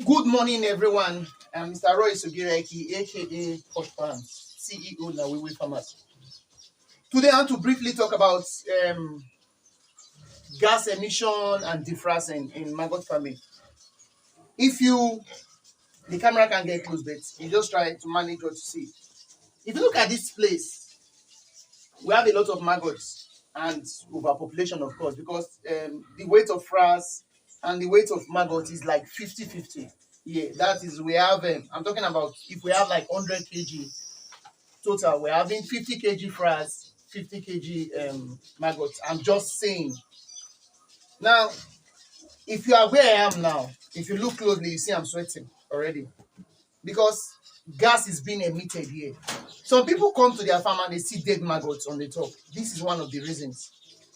Good morning, everyone. I'm Mr. Roy Sugireki, aka Posh Pants, CEO Nawiwi Farmers. Today, I want to briefly talk about gas emission and de-frassing in maggot farming. If the camera can get close, but you just try to manage what you see. If you look at this place, we have a lot of maggots and overpopulation, of course, because the weight of frass and the weight of maggot is like 50-50. Yeah, that is, we have, I'm talking about if we have like 100 kg total, we're having 50 kg frass, 50 kg maggots. I'm just saying. Now, if you are where I am now, if you look closely, you see I'm sweating already because gas is being emitted here. Some people come to their farm and they see dead maggots on the top. This is one of the reasons.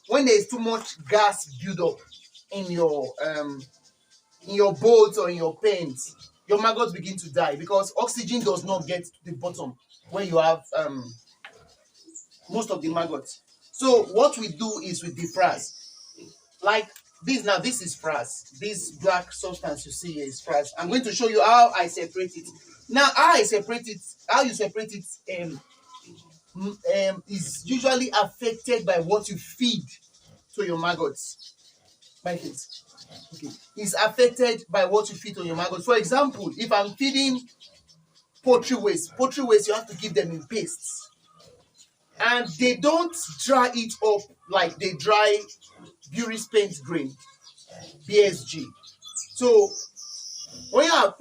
When there is too much gas build up in your boats or in your pens, your maggots begin to die because oxygen does not get to the bottom where you have most of the maggots. So what we do is we defrass. Like this now, this is frass. This black substance you see here is frass. I'm going to show you how I separate it. Now, how you separate it is usually affected by what you feed to your maggots. Like it. Okay. Is affected by what you feed to your maggots. For example, if I'm feeding poultry waste you have to give them in pastes. And they don't dry it up like they dry Bury's paint grain, BSG. So when you are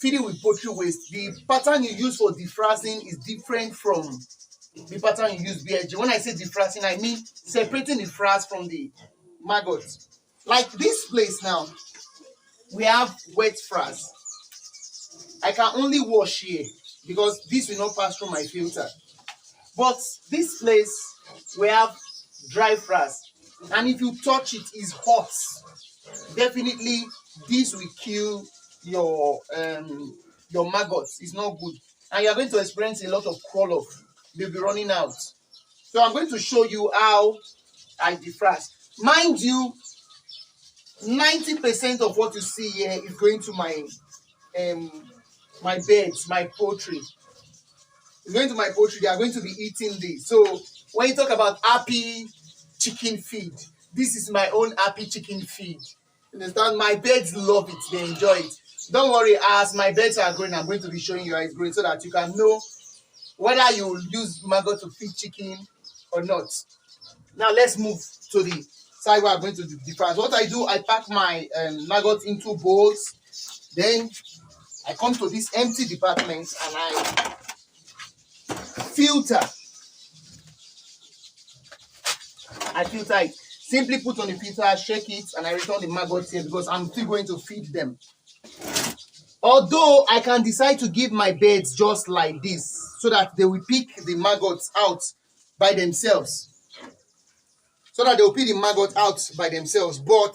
feeding with poultry waste, the pattern you use for de-frassing is different from the pattern you use BSG. When I say de-frassing, I mean separating the frass from the maggots. Like this place now, we have wet frass. I can only wash here because this will not pass through my filter. But this place, we have dry frass. And if you touch it, it's hot. Definitely, this will kill your maggots. It's not good. And you're going to experience a lot of crawl off. They'll be running out. So I'm going to show you how I defrass. Mind you, 90% of what you see here is going to my beds, my poultry. It's going to my poultry. They are going to be eating this. So when you talk about happy chicken feed, this is my own happy chicken feed. You understand? My birds love it. They enjoy it. Don't worry, as my birds are growing, I'm going to be showing you how it's growing so that you can know whether you use maggot to feed chicken or not. Now let's move to the side where I'm going to defrass. What I do, I pack my maggot into bowls. Then I come to this empty department and I filter. I filter it. Simply put on the filter, shake it, and I return the maggots here because I'm still going to feed them. Although I can decide to give my birds just like this so that they will pick the maggots out by themselves. So that they will pick the maggot out by themselves. But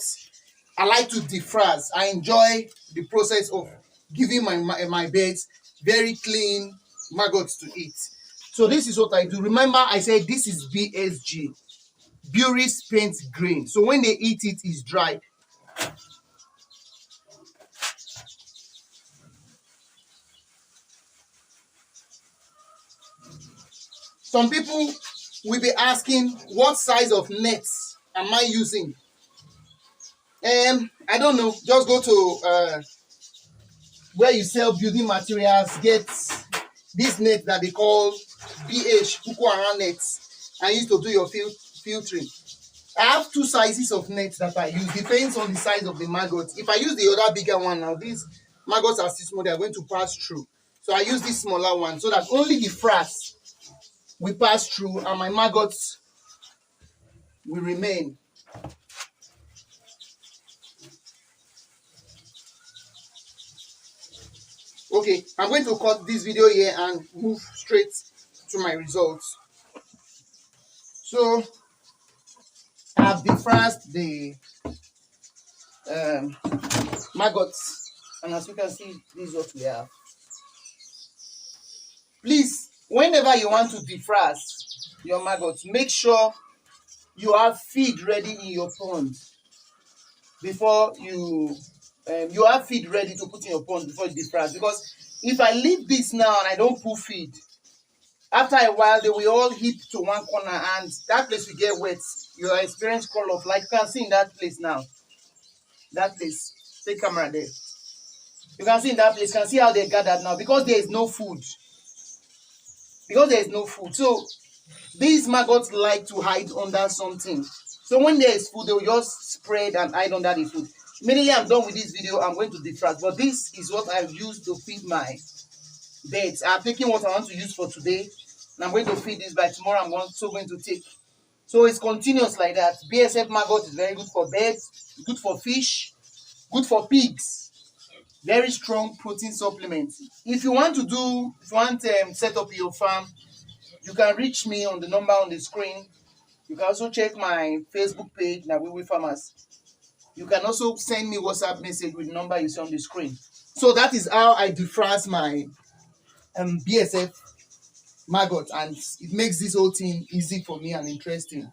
I like to defrass. I enjoy the process of giving my birds very clean maggots to eat. So this is what I do. Remember, I said this is BSG, Bury's paint grain. So when they eat it, it's dry. Some people will be asking, what size of nets am I using? I don't know. Just go to where you sell building materials, get this net that they call BH, Kukuara nets, and use to do your filtering. I have two sizes of nets that I use. Depends on the size of the maggot. If I use the other bigger one, now these maggots are still small, they are going to pass through. So I use this smaller one so that only the frass will pass through and my maggots will remain. Okay, I'm going to cut this video here and move straight to my results. So I have defrassed the maggots, and as you can see, this is what we have. Please, whenever you want to defrass your maggots, make sure you have feed ready in your pond before you you have feed ready to put in your pond before you defrost. Because if I leave this now and I don't put feed, after a while they will all heap to one corner and that place will get wet. You will experience call off, like you can see in that place now. That place, take camera there. You can see in that place, you can see how they gathered now because there is no food. Because there is no food. So these maggots like to hide under something. So when there is food, they will just spread and hide under the food. Immediately I'm done with this video, I'm going to defrost. But this is what I've used to feed my beds. I'm taking what I want to use for today, and I'm going to feed this. By tomorrow I'm also going to take. So it's continuous like that. BSF maggot is very good for birds, good for fish, good for pigs. Very strong protein supplement. If you want set up your farm, you can reach me on the number on the screen. You can also check my Facebook page, Nawiwi Farmers. You can also send me WhatsApp message with the number you see on the screen. So that is how I defrost my BSF maggot, and it makes this whole thing easy for me and interesting.